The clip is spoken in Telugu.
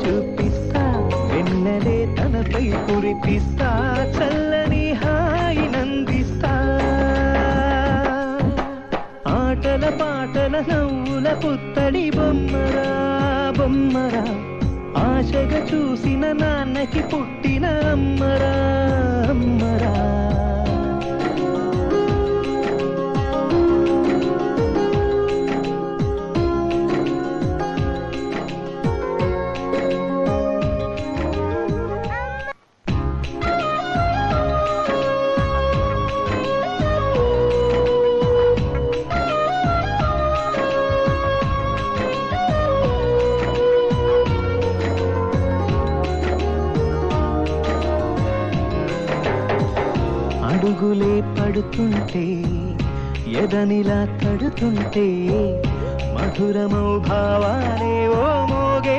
చూపిస్తా వెన్నెలే తనపై కురిపిస్తా చల్లని హాయి నందిస్తా ఆటల పాటల నవ్వుల పుత్తడి బొమ్మరా బొమ్మరా ఆశగా చూసిన నాన్నకి పుట్టిన అమ్మరా అమ్మరా అడుగులే పడుతుంటే ఎదనిలా తడుతుంటే మధురమౌ భావాలే ఓ మోగే